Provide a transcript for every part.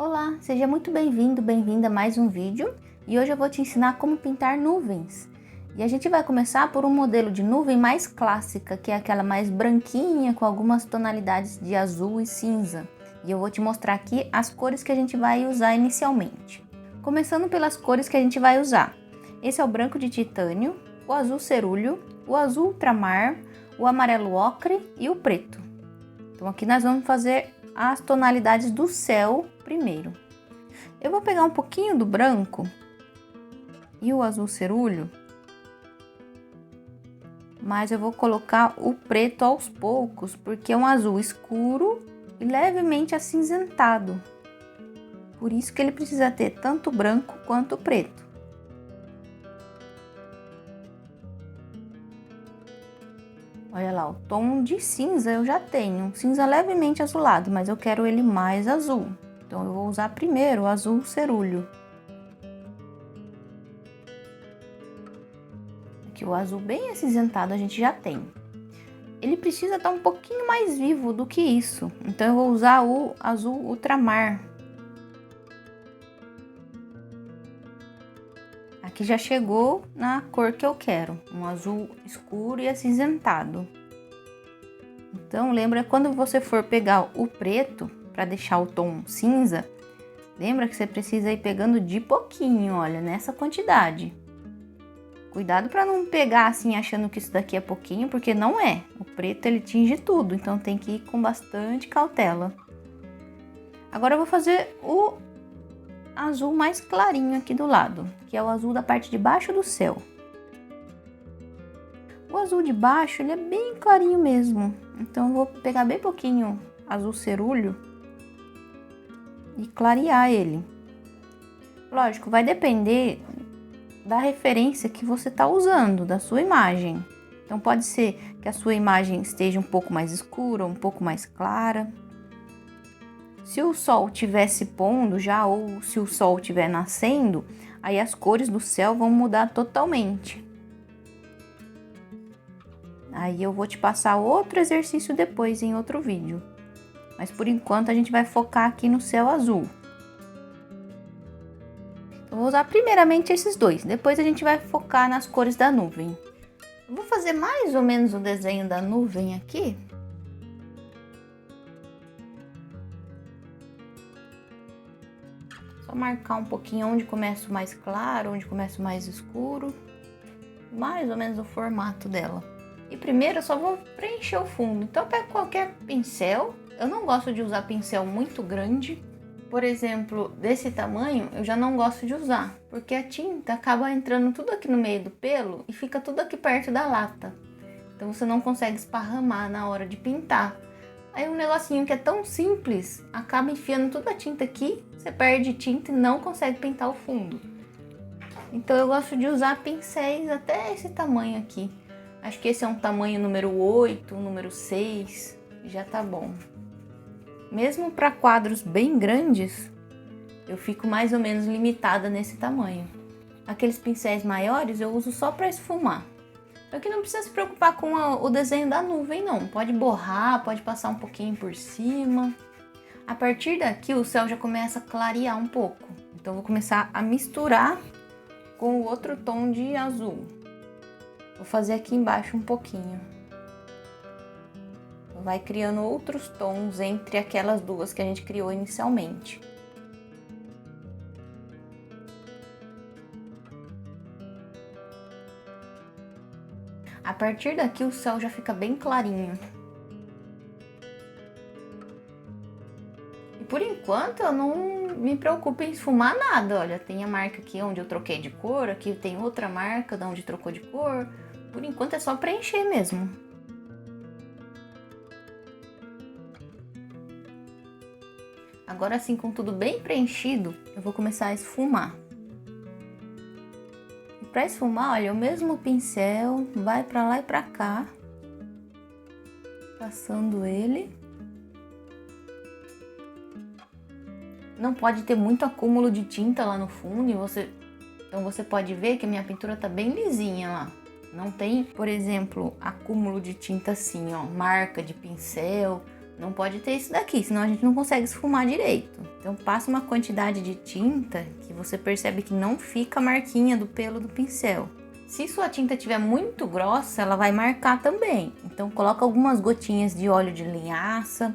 Olá, seja muito bem-vindo, bem-vinda a mais um vídeo e hoje eu vou te ensinar como pintar nuvens. E a gente vai começar por um modelo de nuvem mais clássica, que é aquela mais branquinha com algumas tonalidades de azul e cinza. E eu vou te mostrar aqui as cores que a gente vai usar inicialmente. Começando pelas cores que a gente vai usar. Esse é o branco de titânio, o azul cerúleo, o azul ultramar, o amarelo ocre e o preto. Então aqui nós vamos fazer as tonalidades do céu primeiro. Eu vou pegar um pouquinho do branco e o azul cerúleo, mas eu vou colocar o preto aos poucos, porque é um azul escuro e levemente acinzentado. Por isso que ele precisa ter tanto branco quanto preto. Olha lá, o tom de cinza eu já tenho, um cinza levemente azulado, mas eu quero ele mais azul. Então eu vou usar primeiro o azul cerúleo. Aqui o azul bem acinzentado a gente já tem. Ele precisa estar um pouquinho mais vivo do que isso, então eu vou usar o azul ultramar. Aqui já chegou na cor que eu quero, um azul escuro e acinzentado. Então lembra, quando você for pegar o preto para deixar o tom cinza, lembra que você precisa ir pegando de pouquinho, olha, nessa quantidade. Cuidado para não pegar assim achando que isso daqui é pouquinho, porque não é. O preto ele tinge tudo, então tem que ir com bastante cautela. Agora eu vou fazer o azul mais clarinho aqui do lado, que é o azul da parte de baixo do céu. O azul de baixo ele é bem clarinho mesmo, então eu vou pegar bem pouquinho azul cerúleo e clarear ele. Lógico, vai depender da referência que você está usando, da sua imagem. Então pode ser que a sua imagem esteja um pouco mais escura, um pouco mais clara. Se o sol estiver se pondo já, ou se o sol estiver nascendo, aí as cores do céu vão mudar totalmente. Aí eu vou te passar outro exercício depois em outro vídeo. Mas por enquanto a gente vai focar aqui no céu azul. Eu vou usar primeiramente esses dois, depois a gente vai focar nas cores da nuvem. Eu vou fazer mais ou menos o desenho da nuvem aqui. Só marcar um pouquinho onde começa o mais claro, onde começa o mais escuro. Mais ou menos o formato dela. E primeiro eu só vou preencher o fundo. Então eu pego qualquer pincel. Eu não gosto de usar pincel muito grande. Por exemplo, desse tamanho eu já não gosto de usar. Porque a tinta acaba entrando tudo aqui no meio do pelo e fica tudo aqui perto da lata. Então você não consegue esparramar na hora de pintar. Aí um negocinho que é tão simples, acaba enfiando toda a tinta aqui, você perde tinta e não consegue pintar o fundo. Então eu gosto de usar pincéis até esse tamanho aqui. Acho que esse é um tamanho número 8, número 6, já tá bom. Mesmo para quadros bem grandes, eu fico mais ou menos limitada nesse tamanho. Aqueles pincéis maiores eu uso só para esfumar. Aqui não precisa se preocupar com o desenho da nuvem não, pode borrar, pode passar um pouquinho por cima. A partir daqui o céu já começa a clarear um pouco, então vou começar a misturar com o outro tom de azul. Vou fazer aqui embaixo um pouquinho. Vai criando outros tons entre aquelas duas que a gente criou inicialmente. A partir daqui o céu já fica bem clarinho. E por enquanto eu não me preocupo em esfumar nada, olha, tem a marca aqui onde eu troquei de cor, aqui tem outra marca de onde trocou de cor. Por enquanto é só preencher mesmo. Agora assim, com tudo bem preenchido, eu vou começar a esfumar. Para esfumar, olha, o mesmo pincel vai para lá e para cá, passando ele. Não pode ter muito acúmulo de tinta lá no fundo, então você pode ver que a minha pintura tá bem lisinha lá. Não tem, por exemplo, acúmulo de tinta assim, ó, marca de pincel, Não pode ter isso daqui, senão a gente não consegue esfumar direito. Então passa uma quantidade de tinta que você percebe que não fica a marquinha do pelo do pincel. Se sua tinta estiver muito grossa, ela vai marcar também. Então coloca algumas gotinhas de óleo de linhaça,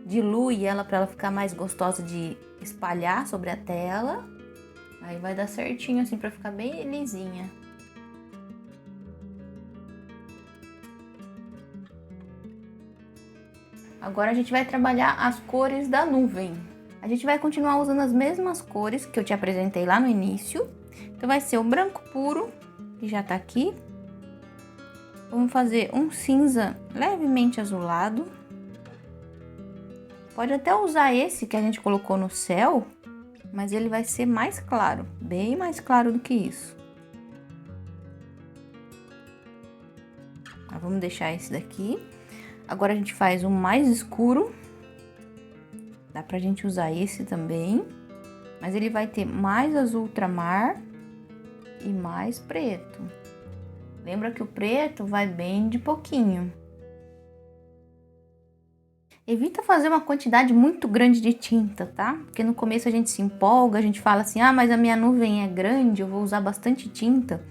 dilui ela para ela ficar mais gostosa de espalhar sobre a tela. Aí vai dar certinho assim para ficar bem lisinha. Agora a gente vai trabalhar as cores da nuvem. A gente vai continuar usando as mesmas cores que eu te apresentei lá no início. Então vai ser o branco puro, que já tá aqui. Vamos fazer um cinza levemente azulado. Pode até usar esse que a gente colocou no céu, mas ele vai ser mais claro, bem mais claro do que isso. Vamos deixar esse daqui. Agora a gente faz um mais escuro. Dá pra gente usar esse também, mas ele vai ter mais azul ultramar e mais preto. Lembra que o preto vai bem de pouquinho. Evita fazer uma quantidade muito grande de tinta, tá? Porque no começo a gente se empolga, a gente fala assim, ah, mas a minha nuvem é grande, eu vou usar bastante tinta.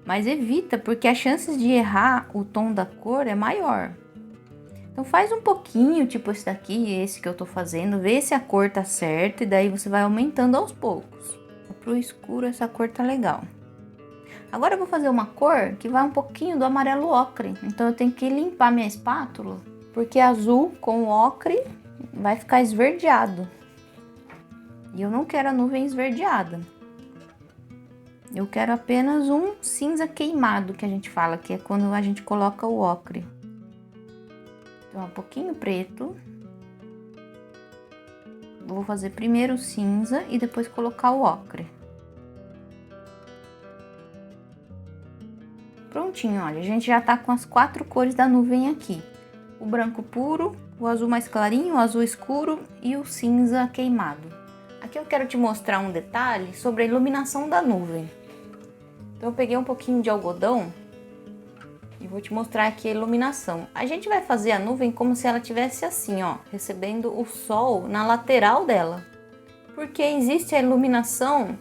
Mas evita, porque as chances de errar o tom da cor é maior. Então faz um pouquinho, tipo esse daqui, esse que eu tô fazendo, vê se a cor tá certa e daí você vai aumentando aos poucos. Pro escuro essa cor tá legal. Agora eu vou fazer uma cor que vai um pouquinho do amarelo ocre, então eu tenho que limpar minha espátula, porque azul com ocre vai ficar esverdeado. E eu não quero a nuvem esverdeada. Eu quero apenas um cinza queimado, que a gente fala, que é quando a gente coloca o ocre. Então, um pouquinho preto. Vou fazer primeiro o cinza e depois colocar o ocre. Prontinho, olha, a gente já tá com as 4 cores da nuvem aqui. O branco puro, o azul mais clarinho, o azul escuro e o cinza queimado. Aqui eu quero te mostrar um detalhe sobre a iluminação da nuvem. Então eu peguei um pouquinho de algodão e vou te mostrar aqui a iluminação. A gente vai fazer a nuvem como se ela tivesse assim, ó, recebendo o sol na lateral dela. Porque existe a iluminação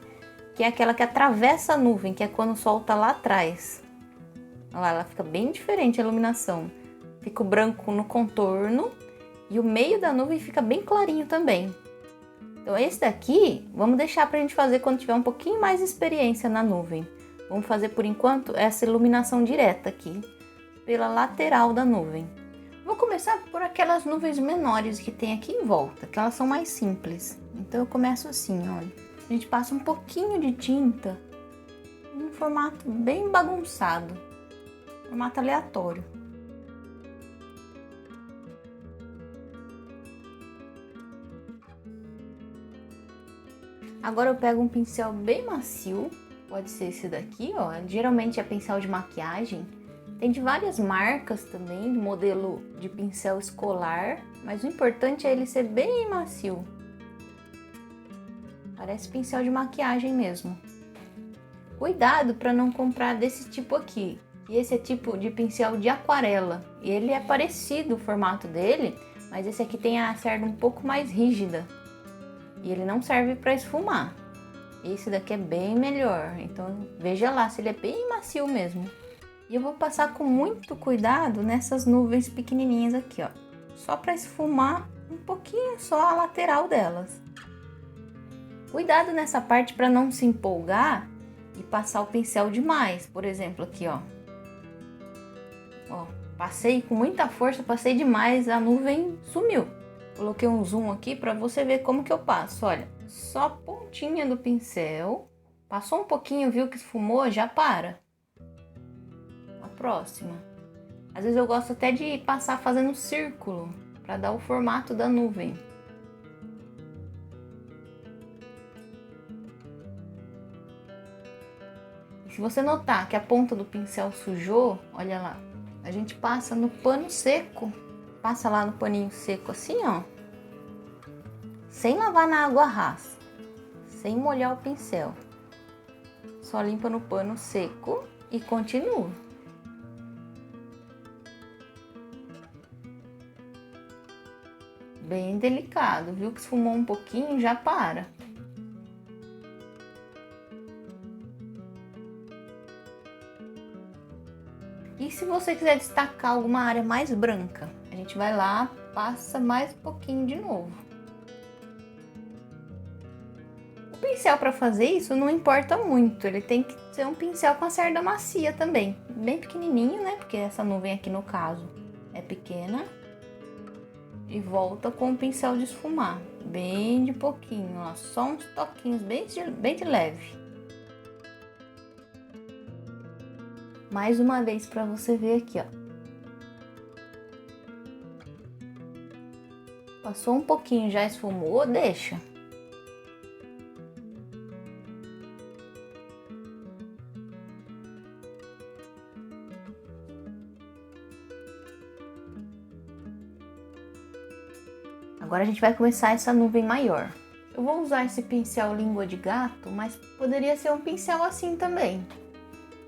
que é aquela que atravessa a nuvem, que é quando o sol tá lá atrás. Olha lá, ela fica bem diferente a iluminação. Fica o branco no contorno e o meio da nuvem fica bem clarinho também. Então esse daqui, vamos deixar pra gente fazer quando tiver um pouquinho mais de experiência na nuvem. Vamos fazer por enquanto essa iluminação direta aqui, pela lateral da nuvem. Vou começar por aquelas nuvens menores que tem aqui em volta, que elas são mais simples. Então eu começo assim, olha. A gente passa um pouquinho de tinta em um formato bem bagunçado, formato aleatório. Agora eu pego um pincel bem macio. Pode ser esse daqui, ó. Geralmente é pincel de maquiagem. Tem de várias marcas também, modelo de pincel escolar. Mas o importante é ele ser bem macio. Parece pincel de maquiagem mesmo. Cuidado para não comprar desse tipo aqui. E esse é tipo de pincel de aquarela. E ele é parecido o formato dele, mas esse aqui tem a cerda um pouco mais rígida. E ele não serve para esfumar. Esse daqui é bem melhor, então veja lá se ele é bem macio mesmo. E eu vou passar com muito cuidado nessas nuvens pequenininhas aqui, ó. Só para esfumar um pouquinho só a lateral delas. Cuidado nessa parte para não se empolgar e passar o pincel demais. Por exemplo, aqui, ó. Ó, passei com muita força, passei demais, a nuvem sumiu. Coloquei um zoom aqui para você ver como que eu passo, olha. Só a pontinha do pincel, passou um pouquinho, viu que esfumou, já para. A próxima. Às vezes eu gosto até de passar fazendo círculo, para dar o formato da nuvem. E se você notar que a ponta do pincel sujou, olha lá, a gente passa no pano seco. Passa lá no paninho seco assim, ó. Sem lavar na água rasa, sem molhar o pincel. Só limpa no pano seco e continua. Bem delicado, viu que esfumou um pouquinho, já para. E se você quiser destacar alguma área mais branca, a gente vai lá, passa mais um pouquinho de novo. O pincel para fazer isso não importa muito, ele tem que ser um pincel com a cerda macia também, bem pequenininho, né? Porque essa nuvem aqui no caso é pequena. E volta com o pincel de esfumar, bem de pouquinho, ó, só uns toquinhos bem de leve. Mais uma vez para você ver aqui, ó. Passou um pouquinho, já esfumou, deixa. Agora a gente vai começar essa nuvem maior. Eu vou usar esse pincel língua de gato, mas poderia ser um pincel assim também.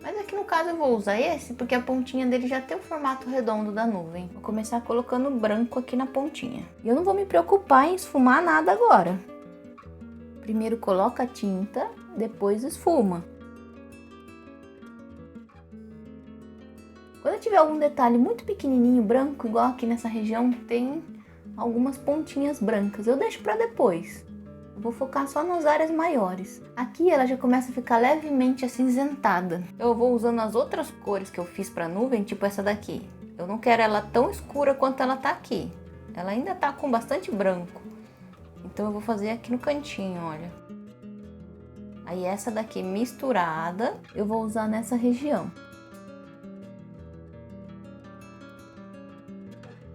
Mas aqui no caso eu vou usar esse porque a pontinha dele já tem o formato redondo da nuvem. Vou começar colocando branco aqui na pontinha. E eu não vou me preocupar em esfumar nada agora. Primeiro coloca a tinta, depois esfuma. Quando tiver algum detalhe muito pequenininho branco, igual aqui nessa região, tem algumas pontinhas brancas, eu deixo para depois. Eu vou focar só nas áreas maiores. Aqui ela já começa a ficar levemente acinzentada. Eu vou usando as outras cores que eu fiz para nuvem, tipo essa daqui. Eu não quero ela tão escura quanto ela tá aqui. Ela ainda tá com bastante branco. Então eu vou fazer aqui no cantinho, olha. Aí essa daqui misturada, eu vou usar nessa região.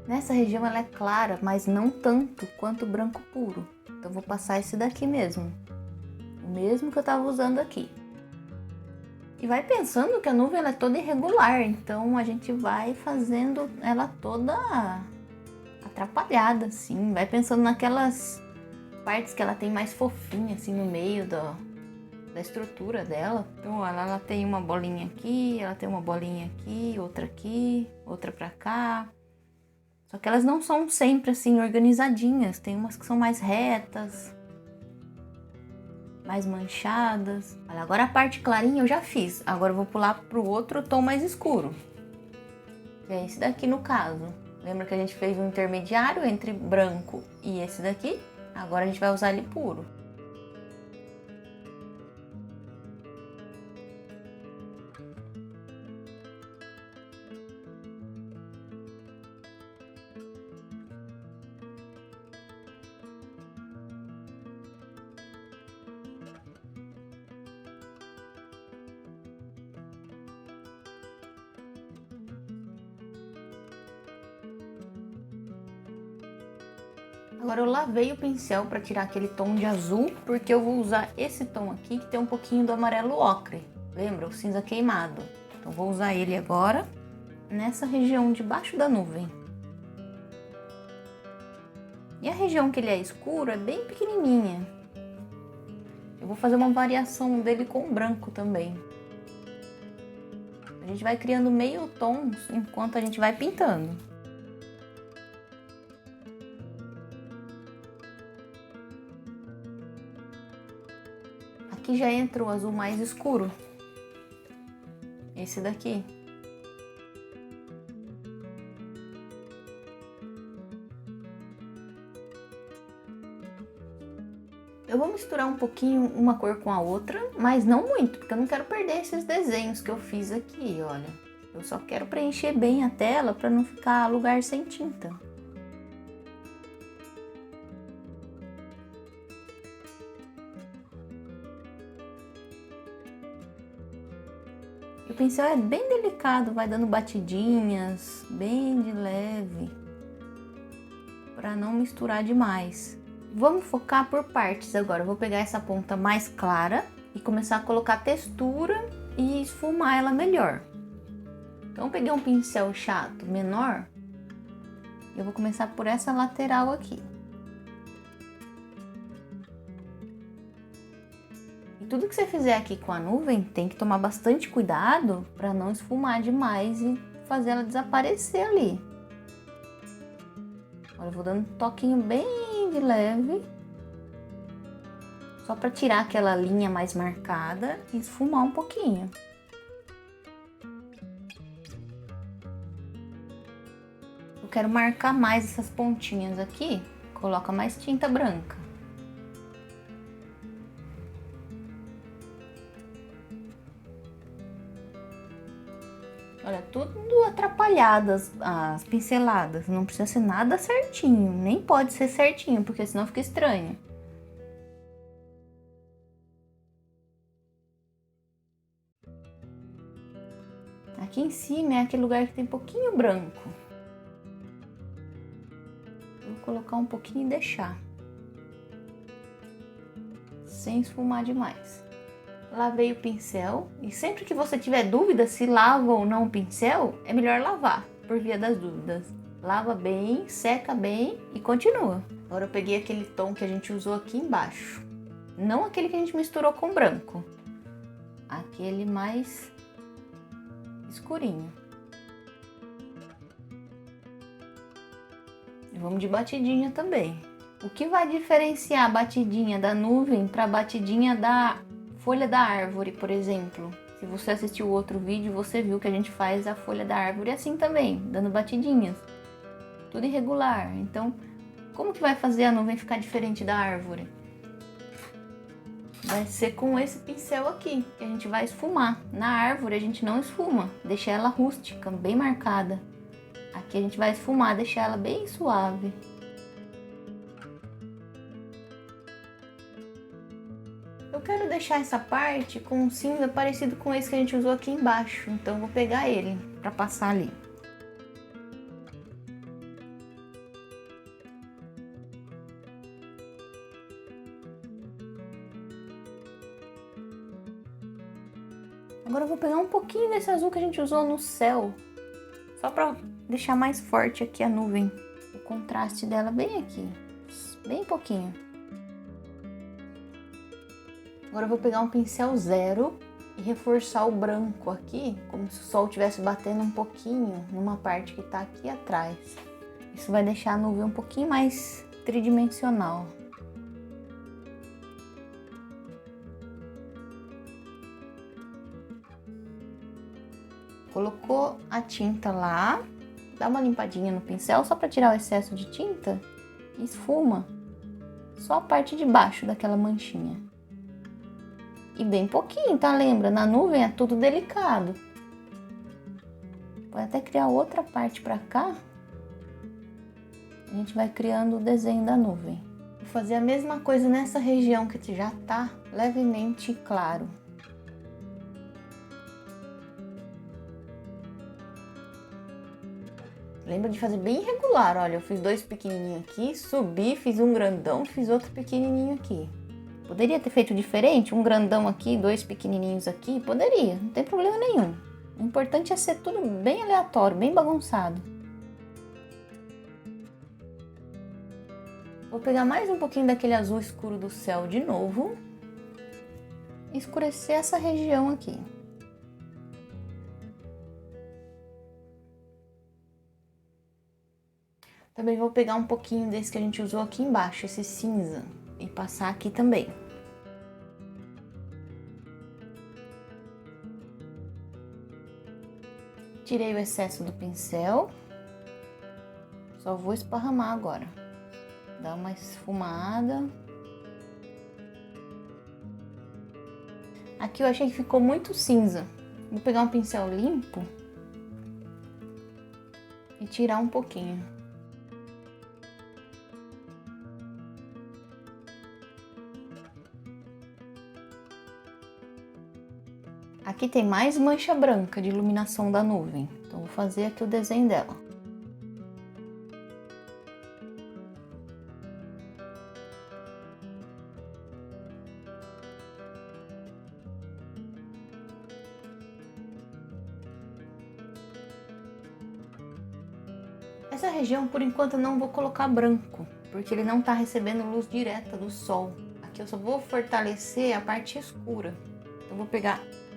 Nessa região ela é clara, mas não tanto quanto o branco puro. Então eu vou passar esse daqui mesmo. O mesmo que eu tava usando aqui. E vai pensando que a nuvem ela é toda irregular, então a gente vai fazendo ela toda atrapalhada, assim. Vai pensando naquelas partes que ela tem mais fofinha, assim, no meio da estrutura dela. Então ela tem uma bolinha aqui, ela tem uma bolinha aqui, outra pra cá. Só que elas não são sempre assim organizadinhas, tem umas que são mais retas, mais manchadas. Olha, agora a parte clarinha eu já fiz, agora eu vou pular pro outro tom mais escuro, que é esse daqui no caso. Lembra que a gente fez um intermediário entre branco e esse daqui? Agora a gente vai usar ele puro. Agora eu lavei o pincel para tirar aquele tom de azul, porque eu vou usar esse tom aqui que tem um pouquinho do amarelo ocre. Lembra? O cinza queimado. Então vou usar ele agora nessa região debaixo da nuvem. E a região que ele é escuro é bem pequenininha. Eu vou fazer uma variação dele com branco também. A gente vai criando meio tons enquanto a gente vai pintando. Aqui já entra o azul mais escuro. Esse daqui. Eu vou misturar um pouquinho uma cor com a outra, mas não muito, porque eu não quero perder esses desenhos que eu fiz aqui, olha. Eu só quero preencher bem a tela para não ficar lugar sem tinta. O pincel é bem delicado, vai dando batidinhas, bem de leve, para não misturar demais. Vamos focar por partes agora. Eu vou pegar essa ponta mais clara e começar a colocar textura e esfumar ela melhor. Então eu peguei um pincel chato menor, eu vou começar por essa lateral aqui. E tudo que você fizer aqui com a nuvem tem que tomar bastante cuidado para não esfumar demais e fazer ela desaparecer ali. Agora Eu vou dando um toquinho bem de leve, só para tirar aquela linha mais marcada e esfumar um pouquinho. Eu quero marcar mais essas pontinhas aqui, coloca mais tinta branca. Olha, tudo atrapalhadas as pinceladas, não precisa ser nada certinho, nem pode ser certinho, porque senão fica estranho. Aqui em cima é aquele lugar que tem pouquinho branco. Vou colocar um pouquinho e deixar, sem esfumar demais. Lavei o pincel e sempre que você tiver dúvida se lava ou não o pincel, é melhor lavar, por via das dúvidas. Lava bem, seca bem e continua. Agora eu peguei aquele tom que a gente usou aqui embaixo, não aquele que a gente misturou com branco, aquele mais escurinho. E vamos de batidinha também. O que vai diferenciar a batidinha da nuvem para a batidinha da folha da árvore, por exemplo? Se você assistiu o outro vídeo, você viu que a gente faz a folha da árvore assim também, dando batidinhas. Tudo irregular. Então, como que vai fazer a nuvem ficar diferente da árvore? Vai ser com esse pincel aqui, que a gente vai esfumar. Na árvore a gente não esfuma, deixa ela rústica, bem marcada. Aqui a gente vai esfumar, deixar ela bem suave. Eu quero deixar essa parte com um cinza parecido com esse que a gente usou aqui embaixo, então vou pegar ele para passar ali. Agora eu vou pegar um pouquinho desse azul que a gente usou no céu, só para deixar mais forte aqui a nuvem, o contraste dela bem aqui, bem pouquinho. Agora eu vou pegar um pincel 0 e reforçar o branco aqui, como se o sol estivesse batendo um pouquinho numa parte que está aqui atrás. Isso vai deixar a nuvem um pouquinho mais tridimensional. Colocou a tinta lá, dá uma limpadinha no pincel só para tirar o excesso de tinta e esfuma só a parte de baixo daquela manchinha. E bem pouquinho, tá? Lembra? Na nuvem é tudo delicado. Pode até criar outra parte para cá. A gente vai criando o desenho da nuvem. Vou fazer a mesma coisa nessa região que já tá levemente claro. Lembra de fazer bem irregular, olha, eu fiz 2 pequenininhos aqui, subi, fiz um grandão, fiz outro pequenininho aqui. Poderia ter feito diferente, um grandão aqui, 2 pequenininhos aqui, poderia, não tem problema nenhum. O importante é ser tudo bem aleatório, bem bagunçado. Vou pegar mais um pouquinho daquele azul escuro do céu de novo e escurecer essa região aqui. Também vou pegar um pouquinho desse que a gente usou aqui embaixo, esse cinza, e passar aqui também. Tirei o excesso do pincel, só vou esparramar agora. Dá uma esfumada. Aqui eu achei que ficou muito cinza. Vou pegar um pincel limpo e tirar um pouquinho. Aqui tem mais mancha branca de iluminação da nuvem, então vou fazer aqui o desenho dela. Essa região, por enquanto, eu não vou colocar branco, porque ele não está recebendo luz direta do sol. Aqui eu só vou fortalecer a parte escura. Eu vou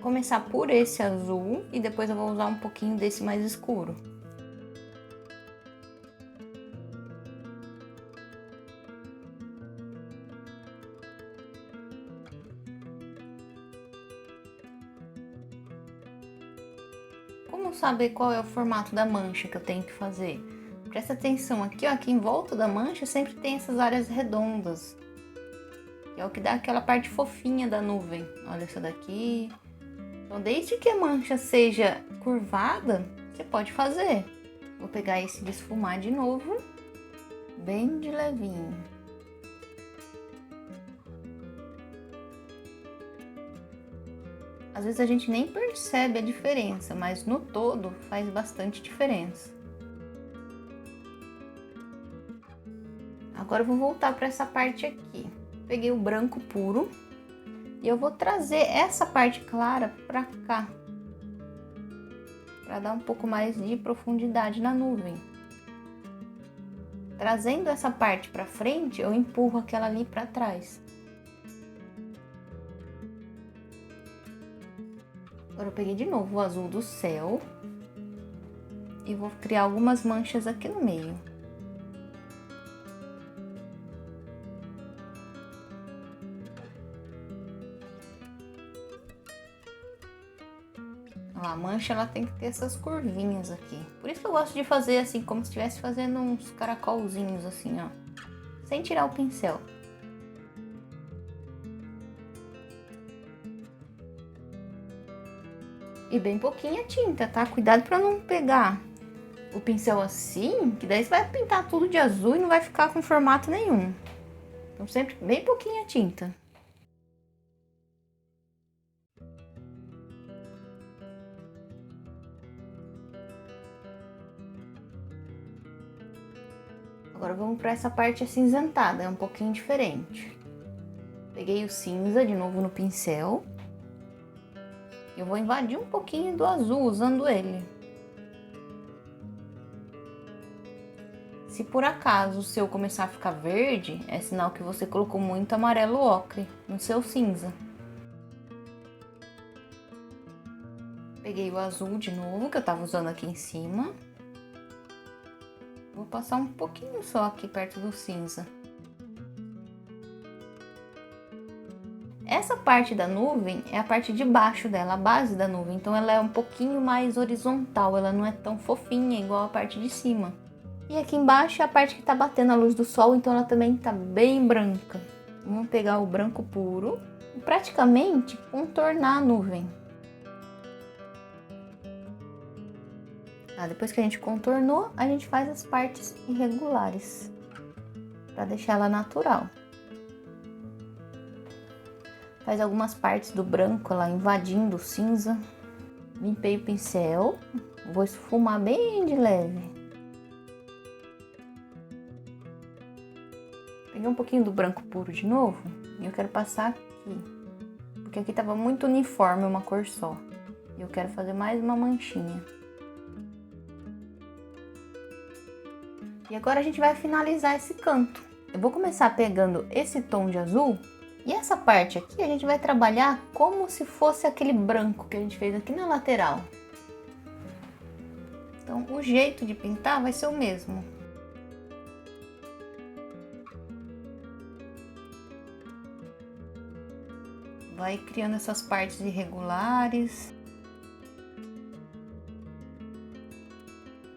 começar por esse azul e depois eu vou usar um pouquinho desse mais escuro. Como saber qual é o formato da mancha que eu tenho que fazer? Presta atenção aqui, ó, aqui em volta da mancha sempre tem essas áreas redondas, que é o que dá aquela parte fofinha da nuvem. Olha essa daqui. Então, desde que a mancha seja curvada, você pode fazer. Vou pegar esse de esfumar de novo, bem de levinho. Às vezes a gente nem percebe a diferença, mas no todo faz bastante diferença. Agora eu vou voltar para essa parte aqui. Peguei o branco puro e eu vou trazer essa parte clara para cá, para dar um pouco mais de profundidade na nuvem. Trazendo essa parte para frente, eu empurro aquela ali para trás. Agora eu peguei de novo o azul do céu e vou criar algumas manchas aqui no meio. A mancha ela tem que ter essas curvinhas aqui. Por isso que eu gosto de fazer assim, como se estivesse fazendo uns caracolzinhos assim, ó. Sem tirar o pincel. E bem pouquinha tinta, tá? Cuidado pra não pegar o pincel assim, que daí você vai pintar tudo de azul e não vai ficar com formato nenhum. Então sempre bem pouquinha tinta. Agora vamos para essa parte acinzentada, é um pouquinho diferente. Peguei o cinza de novo no pincel. Eu vou invadir um pouquinho do azul usando ele. Se por acaso o seu começar a ficar verde, é sinal que você colocou muito amarelo ocre no seu cinza. Peguei o azul de novo, que eu tava usando aqui em cima. Vou passar um pouquinho só aqui perto do cinza. Essa parte da nuvem é a parte de baixo dela, a base da nuvem. Então ela é um pouquinho mais horizontal, ela não é tão fofinha igual a parte de cima. E aqui embaixo é a parte que tá batendo a luz do sol, então ela também tá bem branca. Vamos pegar o branco puro e praticamente contornar a nuvem. Depois que a gente contornou, a gente faz as partes irregulares para deixar ela natural. Faz algumas partes do branco lá invadindo o cinza. Limpei o pincel, vou esfumar bem de leve. Peguei um pouquinho do branco puro de novo e eu quero passar aqui, porque aqui tava muito uniforme uma cor só. E eu quero fazer mais uma manchinha. E agora a gente vai finalizar esse canto. Eu vou começar pegando esse tom de azul e essa parte aqui a gente vai trabalhar como se fosse aquele branco que a gente fez aqui na lateral. Então o jeito de pintar vai ser o mesmo. Vai criando essas partes irregulares.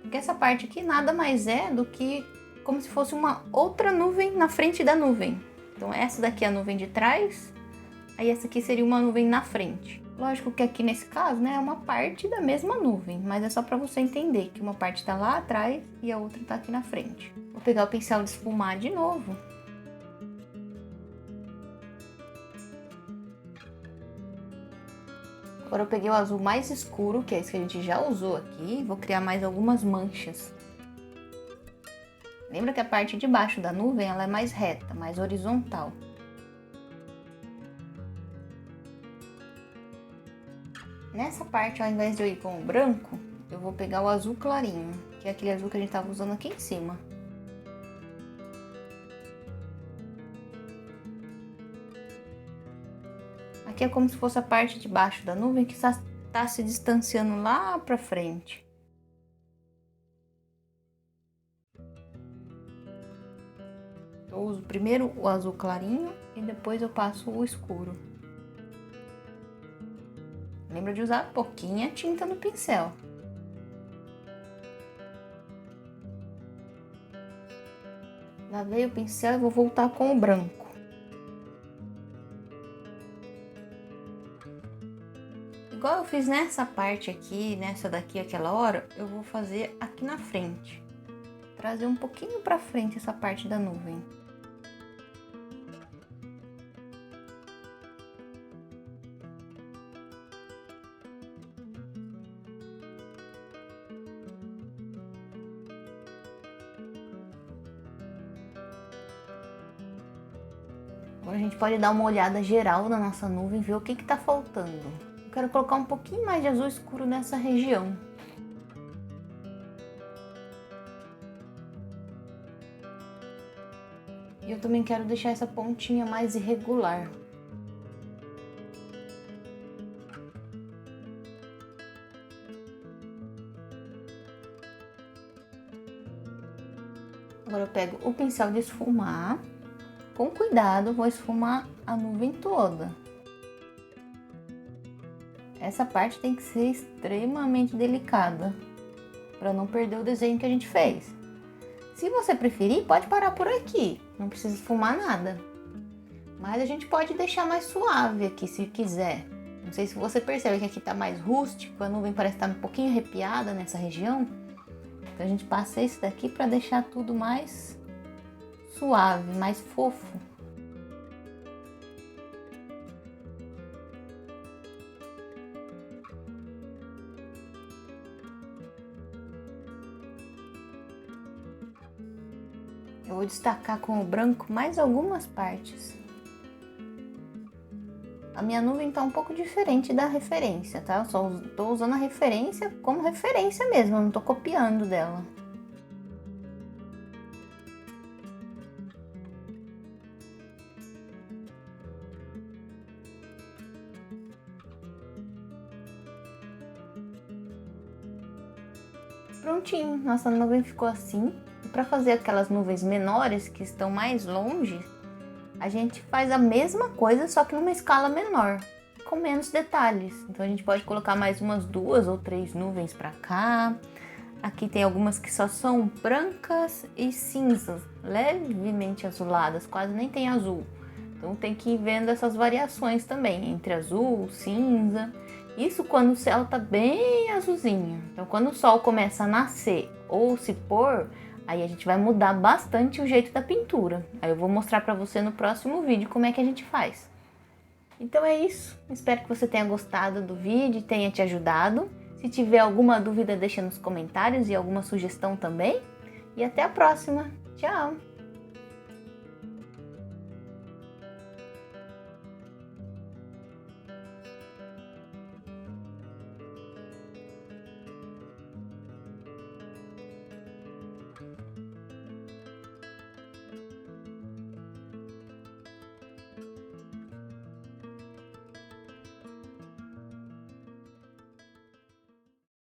Porque essa parte aqui nada mais é do que como se fosse uma outra nuvem na frente da nuvem. Então essa daqui é a nuvem de trás, aí essa aqui seria uma nuvem na frente. Lógico que aqui nesse caso, né, é uma parte da mesma nuvem, mas é só para você entender que uma parte está lá atrás e a outra está aqui na frente. Vou pegar o pincel de esfumar de novo. Agora eu peguei o azul mais escuro, que é esse que a gente já usou aqui, vou criar mais algumas manchas. Lembra que a parte de baixo da nuvem ela é mais reta, mais horizontal. Nessa parte, ao invés de eu ir com o branco, eu vou pegar o azul clarinho, que é aquele azul que a gente estava usando aqui em cima. Aqui é como se fosse a parte de baixo da nuvem que está se distanciando lá para frente. Eu uso primeiro o azul clarinho e depois eu passo o escuro. Lembra de usar pouquinha tinta no pincel. Lavei o pincel e vou voltar com o branco. Igual eu fiz nessa parte aqui, nessa daqui, aquela hora, eu vou fazer aqui na frente. Trazer um pouquinho pra frente essa parte da nuvem. Agora a gente pode dar uma olhada geral na nossa nuvem e ver o que tá faltando. Eu quero colocar um pouquinho mais de azul escuro nessa região. E eu também quero deixar essa pontinha mais irregular. Agora eu pego o pincel de esfumar. Com cuidado, vou esfumar a nuvem toda. Essa parte tem que ser extremamente delicada, para não perder o desenho que a gente fez. Se você preferir, pode parar por aqui, não precisa esfumar nada. Mas a gente pode deixar mais suave aqui, se quiser. Não sei se você percebe que aqui tá mais rústico, a nuvem parece estar um pouquinho arrepiada nessa região. Então a gente passa esse daqui para deixar tudo mais suave, mais fofo. Eu vou destacar com o branco mais algumas partes. A minha nuvem tá um pouco diferente da referência, tá? Eu só tô usando a referência como referência mesmo, eu não tô copiando dela. Prontinho, nossa nuvem ficou assim. E para fazer aquelas nuvens menores que estão mais longe, a gente faz a mesma coisa, só que numa escala menor, com menos detalhes. Então a gente pode colocar mais umas 2 ou 3 nuvens para cá. Aqui tem algumas que só são brancas e cinzas, levemente azuladas, quase nem tem azul. Então tem que ir vendo essas variações também, entre azul, cinza. Isso quando o céu tá bem azulzinho. Então quando o sol começa a nascer ou se pôr, aí a gente vai mudar bastante o jeito da pintura. Aí eu vou mostrar pra você no próximo vídeo como é que a gente faz. Então é isso. Espero que você tenha gostado do vídeo e tenha te ajudado. Se tiver alguma dúvida, deixa nos comentários e alguma sugestão também. E até a próxima. Tchau!